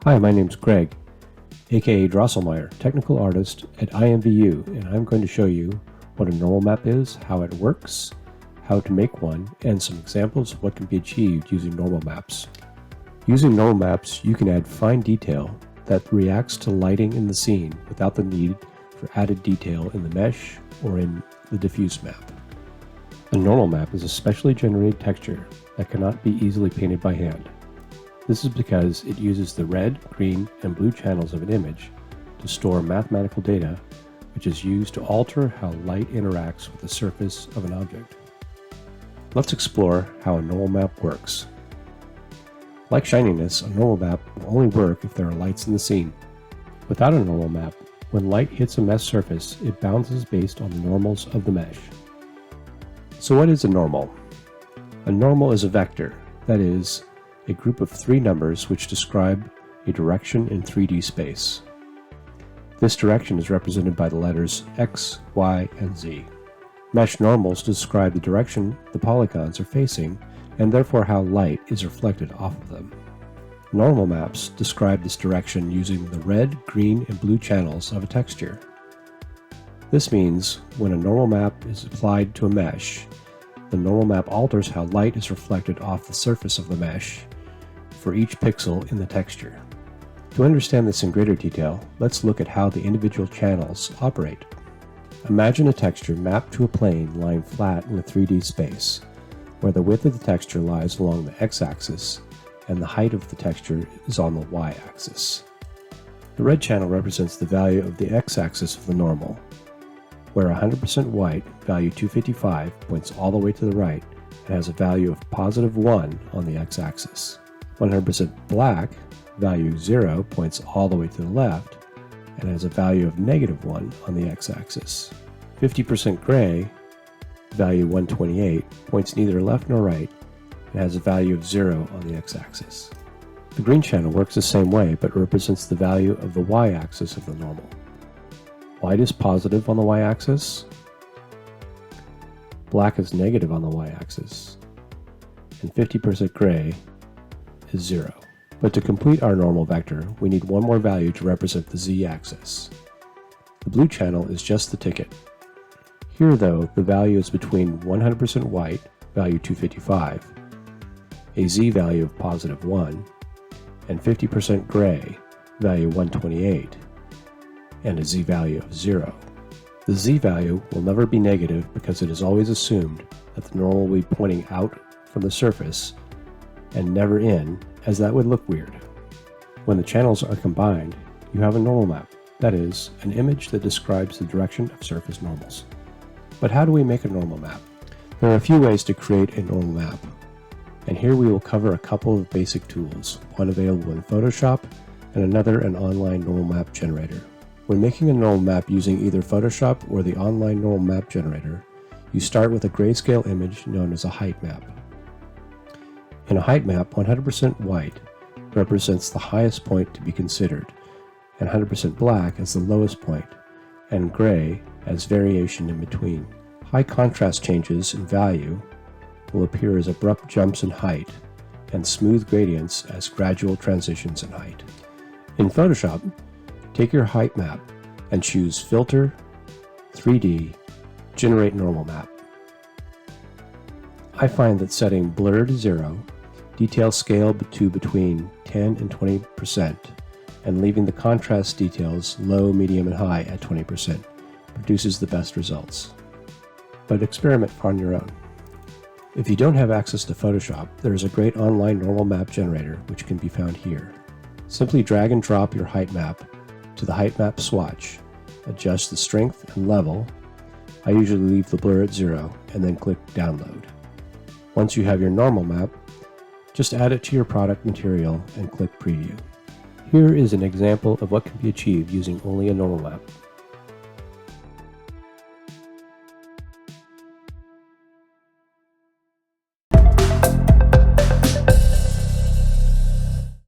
Hi, my name's Greg, aka Drosselmeyer, technical artist at IMVU, and I'm going to show you what a normal map is, how it works, how to make one, and some examples of what can be achieved using normal maps. Using normal maps, you can add fine detail that reacts to lighting in the scene without the need for added detail in the mesh or in the diffuse map. A normal map is a specially generated texture that cannot be easily painted by hand. This is because it uses the red, green, and blue channels of an image to store mathematical data, which is used to alter how light interacts with the surface of an object. Let's explore how a normal map works. Like shininess, a normal map will only work if there are lights in the scene. Without a normal map, when light hits a mesh surface, it bounces based on the normals of the mesh. So what is a normal? A normal is a vector, that is, a group of three numbers which describe a direction in 3D space. This direction is represented by the letters X, Y, and Z. Mesh normals describe the direction the polygons are facing and therefore how light is reflected off of them. Normal maps describe this direction using the red, green, and blue channels of a texture. This means when a normal map is applied to a mesh, the normal map alters how light is reflected off the surface of the mesh for each pixel in the texture. To understand this in greater detail, let's look at how the individual channels operate. Imagine a texture mapped to a plane lying flat in a 3D space, where the width of the texture lies along the x-axis and the height of the texture is on the y-axis. The red channel represents the value of the x-axis of the normal, where 100% white, value 255, points all the way to the right and has a value of positive 1 on the x-axis. 100% black, value 0, points all the way to the left and has a value of negative 1 on the x-axis. 50% gray, value 128, points neither left nor right and has a value of 0 on the x-axis. The green channel works the same way but represents the value of the y-axis of the normal. White is positive on the y-axis, black is negative on the y-axis, and 50% gray is 0. But to complete our normal vector, we need one more value to represent the z-axis. The blue channel is just the ticket. Here though, the value is between 100% white, value 255, a z value of positive 1, and 50% gray, value 128, and a z value of 0. The z value will never be negative because it is always assumed that the normal will be pointing out from the surface and never in, as that would look weird. When the channels are combined, you have a normal map, that is, an image that describes the direction of surface normals. But how do we make a normal map? There are a few ways to create a normal map, and here we will cover a couple of basic tools, one available in Photoshop and another an online normal map generator. When making a normal map using either Photoshop or the online normal map generator, you start with a grayscale image known as a height map. In a height map, 100% white represents the highest point to be considered, and 100% black as the lowest point, and gray as variation in between. High contrast changes in value will appear as abrupt jumps in height, and smooth gradients as gradual transitions in height. In Photoshop, take your height map and choose Filter, 3D, Generate Normal Map. I find that setting blur to 0, detail scale to between 10 and 20%, and leaving the contrast details low, medium, and high at 20% produces the best results. But experiment on your own. If you don't have access to Photoshop, there is a great online normal map generator which can be found here. Simply drag and drop your height map to the height map swatch, adjust the strength and level. I usually leave the blur at 0 and then click download. Once you have your normal map, just add it to your product material and click preview. Here is an example of what can be achieved using only a normal map.